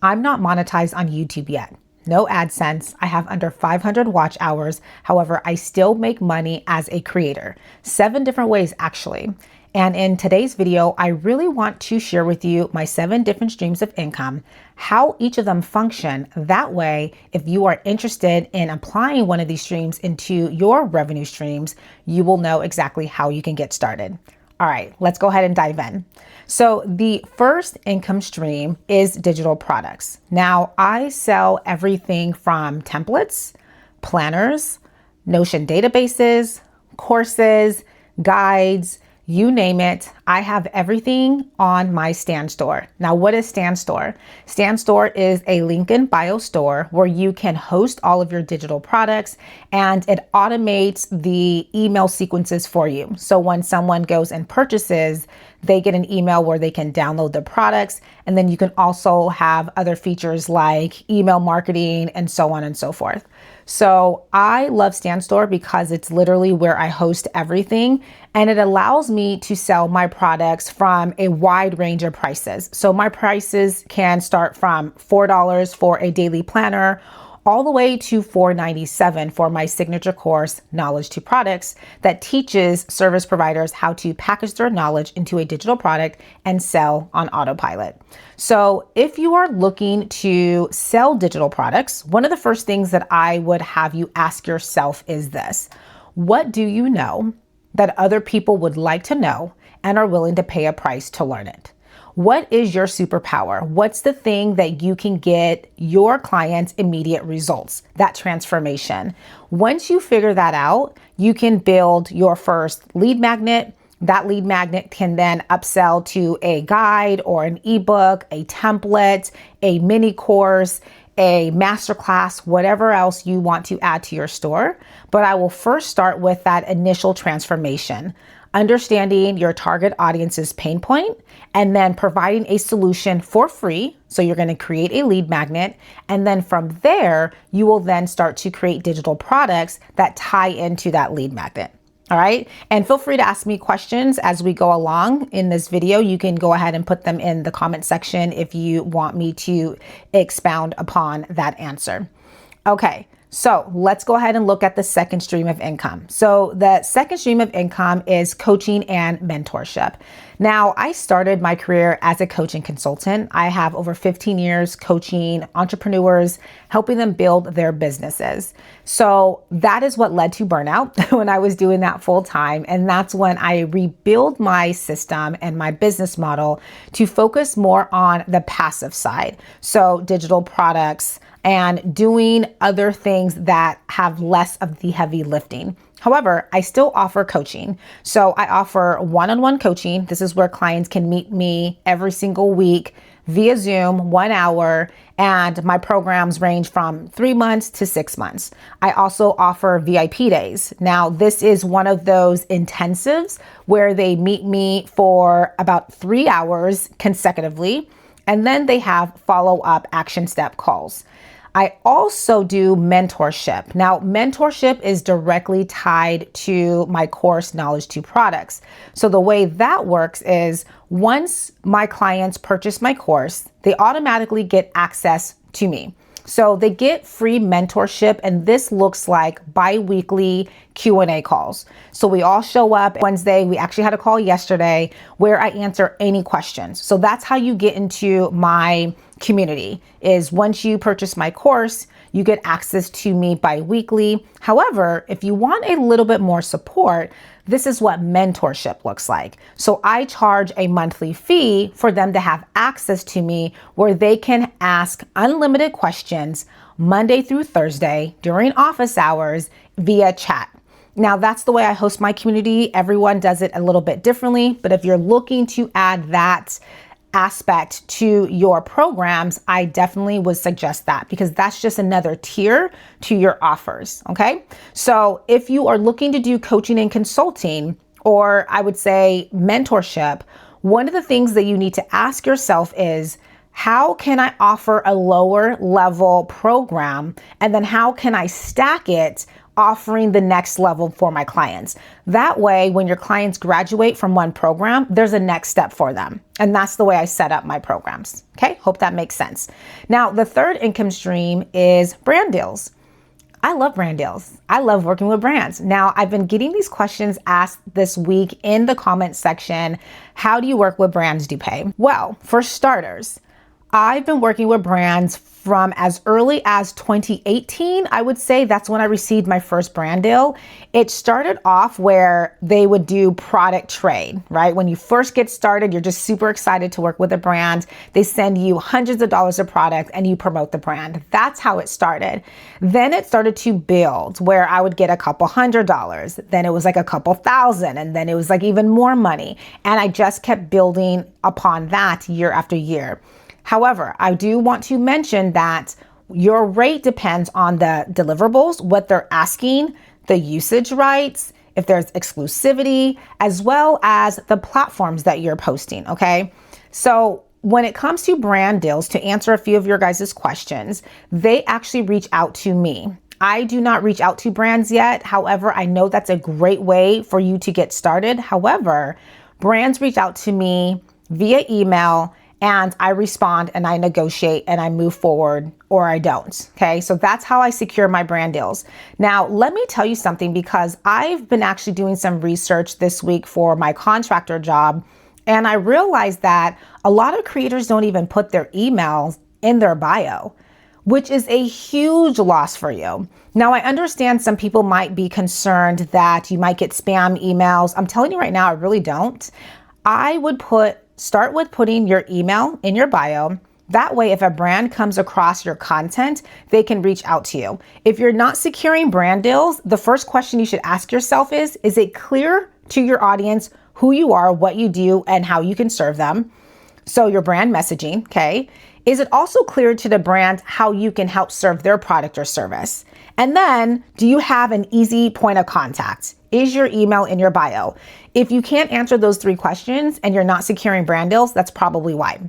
I'm not monetized on YouTube yet. No AdSense. I have under 500 watch hours. However, I still make money as a creator. 7 different ways, actually. And in today's video, I really want to share with you my 7 different streams of income, how each of them function. That way, if you are interested in applying one of these streams into your revenue streams, you will know exactly how you can get started. All right, let's go ahead and dive in. So the first income stream is digital products. Now, I sell everything from templates, planners, Notion databases, courses, guides, you name it. I have everything on my Stan Store. Now, what is Stan Store? Stan Store is a link in bio store where you can host all of your digital products, and it automates the email sequences for you. So when someone goes and purchases, they get an email where they can download the products. And then you can also have other features like email marketing and so on and so forth. So I love Stan Store because it's literally where I host everything, and it allows me to sell my products from a wide range of prices. So my prices can start from $4 for a daily planner all the way to $4.97 for my signature course, Knowledge to Products, that teaches service providers how to package their knowledge into a digital product and sell on autopilot. So if you are looking to sell digital products, one of the first things that I would have you ask yourself is this: what do you know that other people would like to know and are willing to pay a price to learn it? What is your superpower? What's the thing that you can get your clients immediate results, that transformation? Once you figure that out, you can build your first lead magnet. That lead magnet can then upsell to a guide or an ebook, a template, a mini course, a masterclass, whatever else you want to add to your store. But I will first start with that initial transformation, understanding your target audience's pain point, and then providing a solution for free. So you're going to create a lead magnet. And then from there, you will then start to create digital products that tie into that lead magnet. All right. And feel free to ask me questions as we go along in this video. You can go ahead and put them in the comment section if you want me to expound upon that answer. Okay. So let's go ahead and look at the second stream of income. So the second stream of income is coaching and mentorship. Now, I started my career as a coaching consultant. I have over 15 years coaching entrepreneurs, helping them build their businesses. So that is what led to burnout when I was doing that full time. And that's when I rebuilt my system and my business model to focus more on the passive side. So digital products and doing other things that have less of the heavy lifting. However, I still offer coaching. So I offer one-on-one coaching. This is where clients can meet me every single week via Zoom, 1 hour, and my programs range from 3 months to 6 months. I also offer VIP days. Now, this is one of those intensives where they meet me for about 3 hours consecutively, and then they have follow-up action step calls. I also do mentorship. Now, mentorship is directly tied to my course, Knowledge to Products. So the way that works is once my clients purchase my course, they automatically get access to me. So they get free mentorship, and this looks like bi-weekly Q&A calls. So we all show up Wednesday. We actually had a call yesterday where I answer any questions. So that's how you get into my community, is once you purchase my course, you get access to me bi-weekly. However, if you want a little bit more support, this is what mentorship looks like. So I charge a monthly fee for them to have access to me where they can ask unlimited questions Monday through Thursday during office hours via chat. Now, that's the way I host my community. Everyone does it a little bit differently, but if you're looking to add that aspect to your programs, I definitely would suggest that, because that's just another tier to your offers. Okay. So if you are looking to do coaching and consulting, or I would say mentorship, one of the things that you need to ask yourself is, how can I offer a lower level program? And then how can I stack it offering the next level for my clients. That way, when your clients graduate from one program, there's a next step for them. And that's the way I set up my programs. Okay, hope that makes sense. Now, the third income stream is brand deals. I love brand deals. I love working with brands. Now, I've been getting these questions asked this week in the comment section. How do you work with brands, Dupé? Well, for starters, I've been working with brands from as early as 2018. I would say that's when I received my first brand deal. It started off where they would do product trade, right? When you first get started, you're just super excited to work with a brand. They send you hundreds of dollars of product and you promote the brand. That's how it started. Then it started to build where I would get a couple $100. Then it was like a couple thousand, and then it was like even more money. And I just kept building upon that year after year. However, I do want to mention that your rate depends on the deliverables, what they're asking, the usage rights, if there's exclusivity, as well as the platforms that you're posting, okay? So when it comes to brand deals, to answer a few of your guys' questions, they actually reach out to me. I do not reach out to brands yet. However, I know that's a great way for you to get started. However, brands reach out to me via email, and I respond and I negotiate and I move forward, or I don't. Okay, so that's how I secure my brand deals. Now, let me tell you something, because I've been actually doing some research this week for my contractor job, and I realized that a lot of creators don't even put their emails in their bio, which is a huge loss for you. Now, I understand some people might be concerned that you might get spam emails. I'm telling you right now, I really don't. I would start with putting your email in your bio. That way, if a brand comes across your content, they can reach out to you. If you're not securing brand deals, the first question you should ask yourself is it clear to your audience who you are, what you do, and how you can serve them? So your brand messaging, okay? Is it also clear to the brand how you can help serve their product or service? And then, do you have an easy point of contact? Is your email in your bio? If you can't answer those three questions and you're not securing brand deals, that's probably why.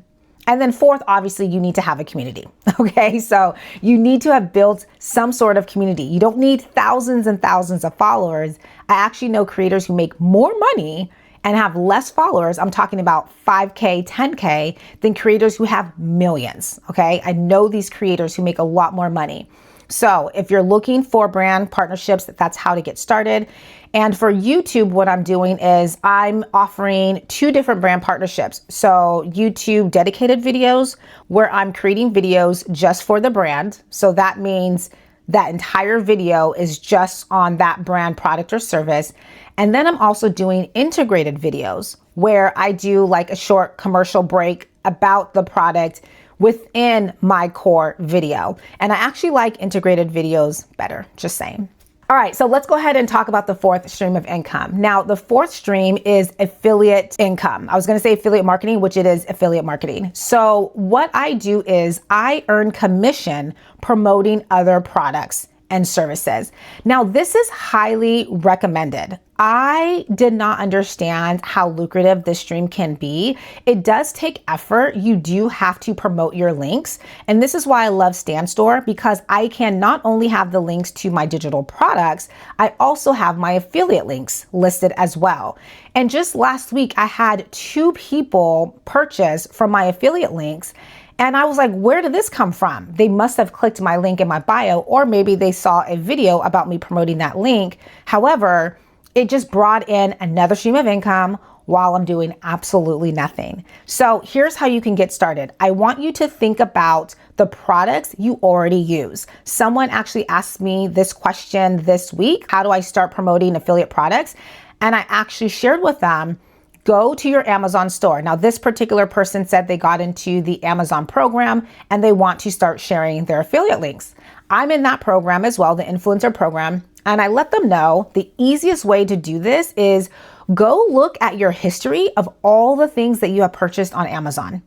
And then fourth, obviously, you need to have a community, okay? So you need to have built some sort of community. You don't need thousands and thousands of followers. I actually know creators who make more money and have less followers. I'm talking about 5K, 10K, than creators who have millions, okay? I know these creators who make a lot more money. So if you're looking for brand partnerships, that's how to get started. And for YouTube, what I'm doing is I'm offering 2 different brand partnerships. So YouTube dedicated videos, where I'm creating videos just for the brand. So that means that entire video is just on that brand product or service. And then I'm also doing integrated videos where I do like a short commercial break about the product within my core video. And I actually like integrated videos better, just saying. All right, so let's go ahead and talk about the fourth stream of income. Now, the fourth stream is affiliate income. I was gonna say affiliate marketing, which it is affiliate marketing. So what I do is I earn commission promoting other products and services. Now, this is highly recommended. I did not understand how lucrative this stream can be. It does take effort. You do have to promote your links. And this is why I love Stan Store, because I can not only have the links to my digital products, I also have my affiliate links listed as well. And just last week, I had 2 people purchase from my affiliate links. And I was like, where did this come from? They must have clicked my link in my bio, or maybe they saw a video about me promoting that link. However, it just brought in another stream of income while I'm doing absolutely nothing. So here's how you can get started. I want you to think about the products you already use. Someone actually asked me this question this week: how do I start promoting affiliate products? And I actually shared with them, go to your Amazon store. Now, this particular person said they got into the Amazon program and they want to start sharing their affiliate links. I'm in that program as well, the influencer program. And I let them know the easiest way to do this is go look at your history of all the things that you have purchased on Amazon.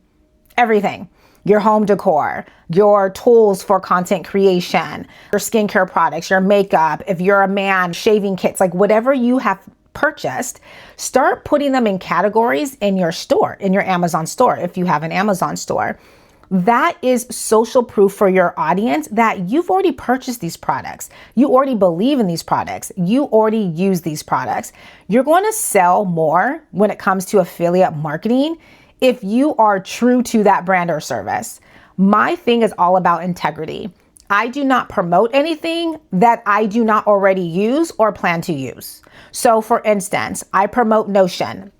Everything. Your home decor, your tools for content creation, your skincare products, your makeup, if you're a man, shaving kits, like whatever you have purchased, start putting them in categories in your store, in your Amazon store, if you have an Amazon store. that is social proof for your audience that you've already purchased these products. You already believe in these products. You already use these products. You're going to sell more when it comes to affiliate marketing if you are true to that brand or service. My thing is all about integrity. I do not promote anything that I do not already use or plan to use. So for instance, I promote Notion.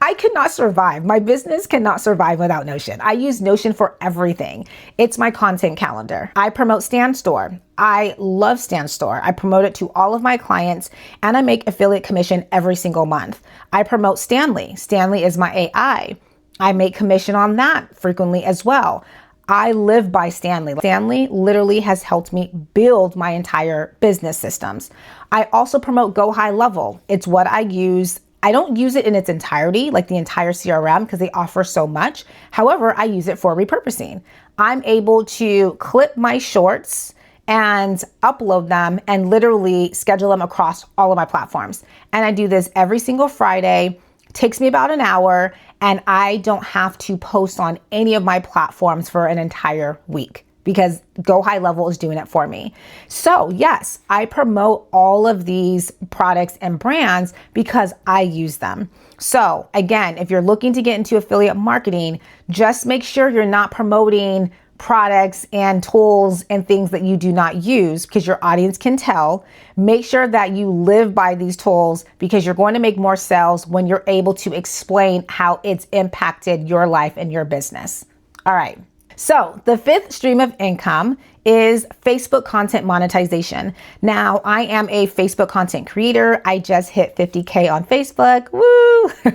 I could not survive. My business cannot survive without Notion. I use Notion for everything. It's my content calendar. I promote Stan Store. I love Stan Store. I promote it to all of my clients and I make affiliate commission every single month. I promote Stanley. Stanley is my AI. I make commission on that frequently as well. I live by Stanley. Stanley literally has helped me build my entire business systems. I also promote Go High Level. It's what I use. I don't use it in its entirety, like the entire CRM, because they offer so much. However, I use it for repurposing. I'm able to clip my shorts and upload them and literally schedule them across all of my platforms. And I do this every single Friday. Takes me about an hour, and I don't have to post on any of my platforms for an entire week because Go High Level is doing it for me. So yes, I promote all of these products and brands because I use them. So again, if you're looking to get into affiliate marketing, just make sure you're not promoting products and tools and things that you do not use because your audience can tell. Make sure that you live by these tools because you're going to make more sales when you're able to explain how it's impacted your life and your business. All right. So the fifth stream of income is Facebook content monetization. Now, I am a Facebook content creator. I just hit 50K on Facebook. Woo!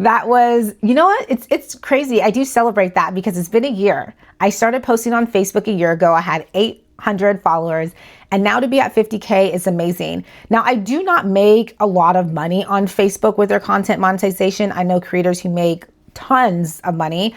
That was, you know what? It's crazy. I do celebrate that because it's been a year. I started posting on Facebook a year ago. I had 800 followers. And now to be at 50K is amazing. Now, I do not make a lot of money on Facebook with their content monetization. I know creators who make tons of money.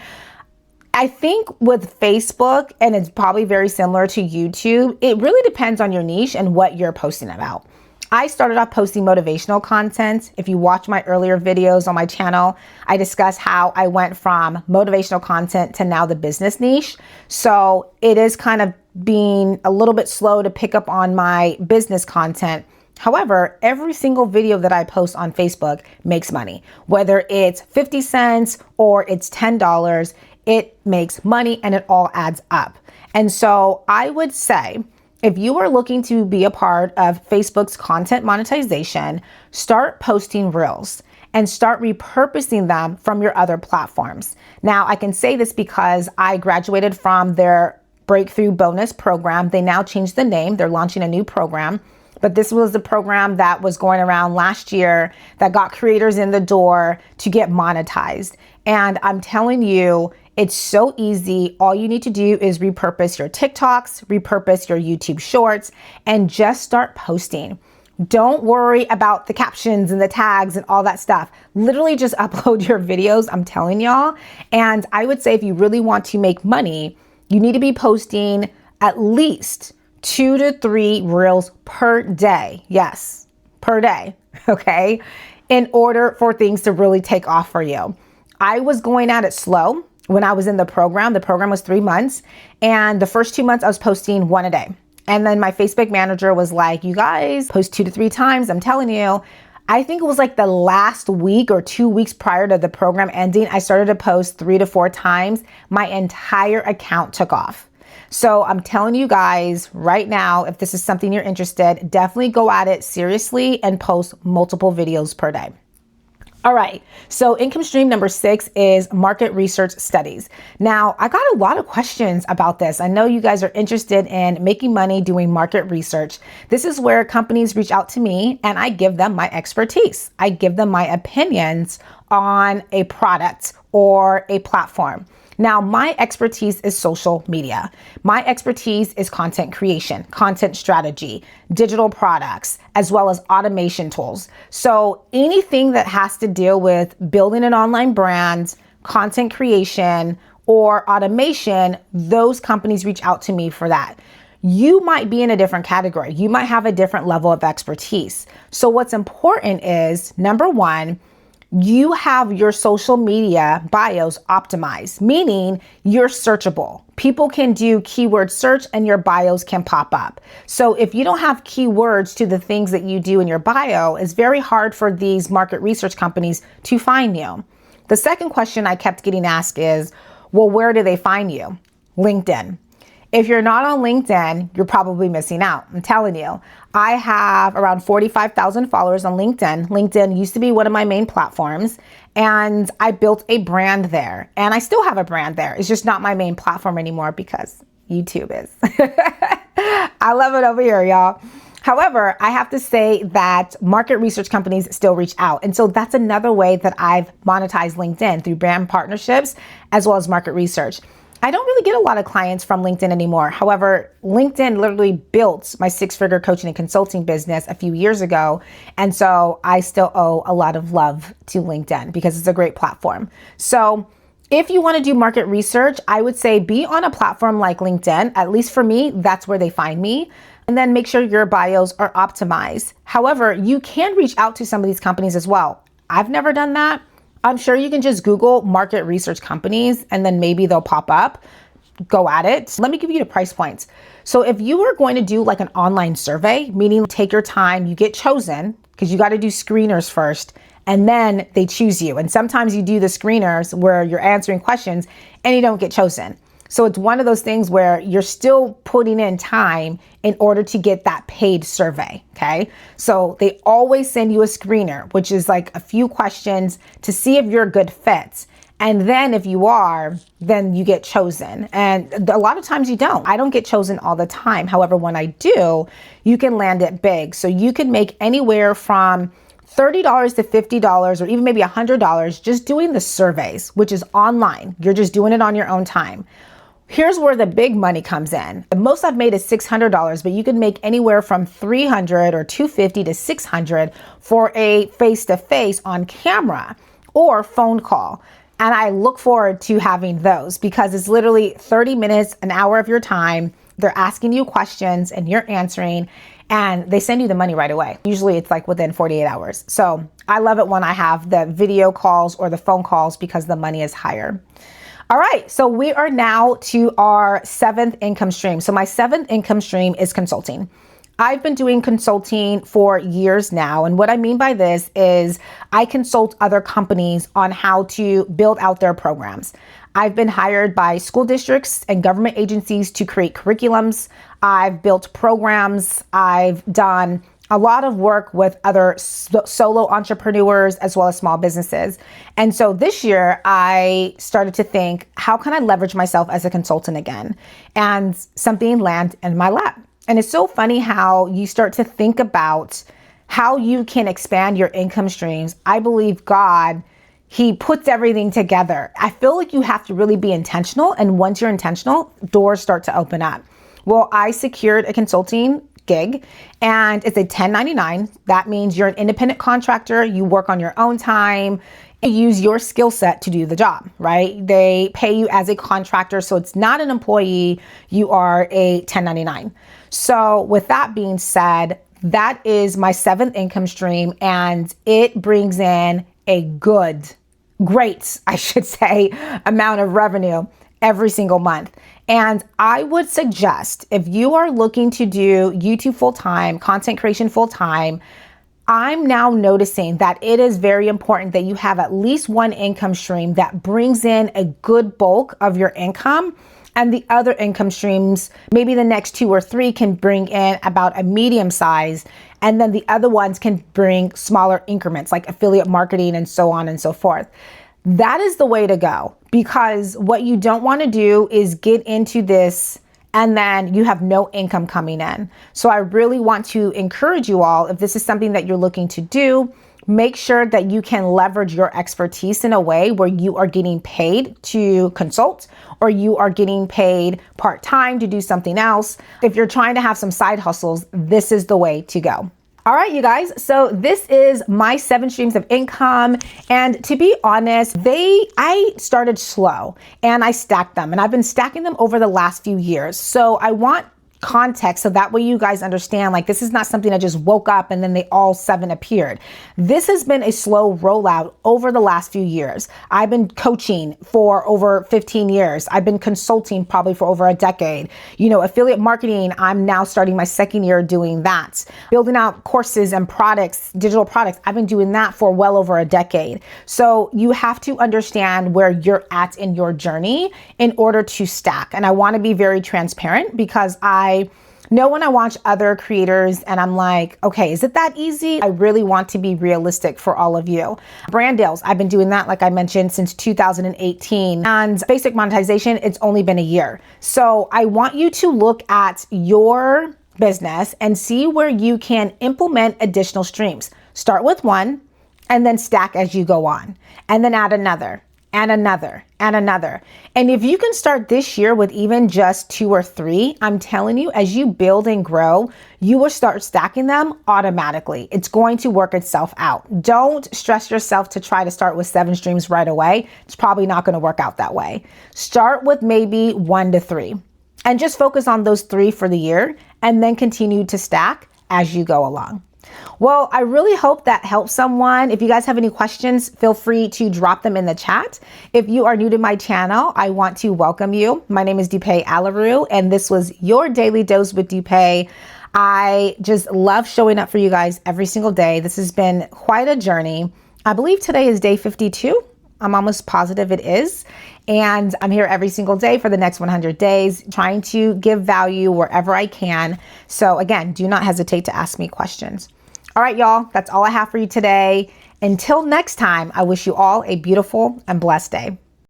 I think with Facebook, and it's probably very similar to YouTube, it really depends on your niche and what you're posting about. I started off posting motivational content. If you watch my earlier videos on my channel, I discuss how I went from motivational content to now the business niche. So it is kind of being a little bit slow to pick up on my business content. However, every single video that I post on Facebook makes money, whether it's 50 cents or it's $10. It makes money and it all adds up. And so I would say, if you are looking to be a part of Facebook's content monetization, start posting reels and start repurposing them from your other platforms. Now, I can say this because I graduated from their Breakthrough Bonus program. They now changed the name. They're launching a new program. But this was the program that was going around last year that got creators in the door to get monetized. And I'm telling you, it's so easy. All you need to do is repurpose your TikToks, repurpose your YouTube shorts, and just start posting. Don't worry about the captions and the tags and all that stuff. Literally just upload your videos, I'm telling y'all. And I would say if you really want to make money, you need to be posting at least 2 to 3 reels per day. Yes, per day, okay? In order for things to really take off for you. I was going at it slow when I was in the program. The program was 3 months, and the first 2 months I was posting 1 a day. And then my Facebook manager was like, you guys post 2 to 3 times, I'm telling you. I think it was like the last week or 2 weeks prior to the program ending, I started to post 3 to 4 times. My entire account took off. So I'm telling you guys right now, if this is something you're interested, definitely go at it seriously and post multiple videos per day. All right, so income stream number 6 is market research studies. Now, I got a lot of questions about this. I know you guys are interested in making money doing market research. This is where companies reach out to me and I give them my expertise. I give them my opinions on a product or a platform. Now, my expertise is social media. My expertise is content creation, content strategy, digital products, as well as automation tools. So anything that has to deal with building an online brand, content creation, or automation, those companies reach out to me for that. You might be in a different category. You might have a different level of expertise. So what's important is, number one, you have your social media bios optimized, meaning you're searchable. People can do keyword search and your bios can pop up. So if you don't have keywords to the things that you do in your bio, it's very hard for these market research companies to find you. The second question I kept getting asked is, well, where do they find you? LinkedIn. If you're not on LinkedIn, you're probably missing out. I'm telling you. I have around 45,000 followers on LinkedIn. LinkedIn used to be one of my main platforms, and I built a brand there. And I still have a brand there. It's just not my main platform anymore because YouTube is. I love it over here, y'all. However, I have to say that market research companies still reach out. And so that's another way that I've monetized LinkedIn, through brand partnerships as well as market research. I don't really get a lot of clients from LinkedIn anymore. However, LinkedIn literally built my 6-figure coaching and consulting business a few years ago. And so I still owe a lot of love to LinkedIn because it's a great platform. So if you want to do market research, I would say be on a platform like LinkedIn. At least for me, that's where they find me. And then make sure your bios are optimized. However, you can reach out to some of these companies as well. I've never done that. I'm sure you can just Google market research companies and then maybe they'll pop up. Go at it. Let me give you the price points. So if you were going to do like an online survey, meaning take your time, you get chosen because you got to do screeners first and then they choose you. And sometimes you do the screeners where you're answering questions and you don't get chosen. So it's one of those things where you're still putting in time in order to get that paid survey, okay? So they always send you a screener, which is like a few questions to see if you're a good fit. And then if you are, then you get chosen. And a lot of times you don't. I don't get chosen all the time. However, when I do, you can land it big. So you can make anywhere from $30 to $50 or even maybe $100 just doing the surveys, which is online. You're just doing it on your own time. Here's where the big money comes in. The most I've made is $600, but you can make anywhere from $300 or $250 to $600 for a face-to-face on camera or phone call. And I look forward to having those because it's literally 30 minutes, an hour of your time. They're asking you questions and you're answering, and they send you the money right away. Usually it's like within 48 hours. So I love it when I have the video calls or the phone calls because the money is higher. All right, so we are now to our 7th income stream. So my 7th income stream is consulting. I've been doing consulting for years now. And what I mean by this is I consult other companies on how to build out their programs. I've been hired by school districts and government agencies to create curriculums. I've built programs. I've done a lot of work with other solo entrepreneurs as well as small businesses. And so this year I started to think, how can I leverage myself as a consultant again? And something landed in my lap. And it's so funny how you start to think about how you can expand your income streams. I believe God, He puts everything together. I feel like you have to really be intentional. And once you're intentional, doors start to open up. Well, I secured a consulting gig and it's a 1099. That means you're an independent contractor. You work on your own time. You use your skill set to do the job, right? They pay you as a contractor. So it's not an employee. You are a 1099. So with that being said, that is my 7th income stream and it brings in a great, I should say, amount of revenue every single month. And I would suggest if you are looking to do YouTube full-time, content creation full-time, I'm now noticing that it is very important that you have at least one income stream that brings in a good bulk of your income. And the other income streams, maybe the next 2 or 3 can bring in about a medium size. And then the other ones can bring smaller increments like affiliate marketing and so on and so forth. That is the way to go, because what you don't want to do is get into this and then you have no income coming in. So I really want to encourage you all, if this is something that you're looking to do, make sure that you can leverage your expertise in a way where you are getting paid to consult or you are getting paid part-time to do something else. If you're trying to have some side hustles, this is the way to go. All right, you guys. So this is my 7 streams of income. And to be honest, I started slow and I stacked them and I've been stacking them over the last few years. So I want context so that way you guys understand, like, this is not something I just woke up and then they all 7 appeared. This has been a slow rollout over the last few years. I've been coaching for over 15 years. I've been consulting probably for over a decade. You know, affiliate marketing, I'm now starting my 2nd year doing that. Building out courses and products, digital products, I've been doing that for well over a decade. So you have to understand where you're at in your journey in order to stack. And I want to be very transparent because I know when I watch other creators and I'm like, okay, is it that easy? I really want to be realistic for all of you. Brand deals, I've been doing that, like I mentioned, since 2018. And basic monetization, it's only been a year. So I want you to look at your business and see where you can implement additional streams. Start with one and then stack as you go on, and then add another and another and another. And if you can start this year with even just 2 or 3, I'm telling you, as you build and grow, you will start stacking them automatically. It's going to work itself out. Don't stress yourself to try to start with 7 streams right away. It's probably not going to work out that way. Start with maybe 1 to 3 and just focus on those 3 for the year and then continue to stack as you go along. Well, I really hope that helps someone. If you guys have any questions, feel free to drop them in the chat. If you are new to my channel, I want to welcome you. My name is Dupé Alaru, and this was your Daily Dose with Dupé. I just love showing up for you guys every single day. This has been quite a journey. I believe today is day 52. I'm almost positive it is. And I'm here every single day for the next 100 days, trying to give value wherever I can. So again, do not hesitate to ask me questions. All right, y'all, that's all I have for you today. Until next time, I wish you all a beautiful and blessed day.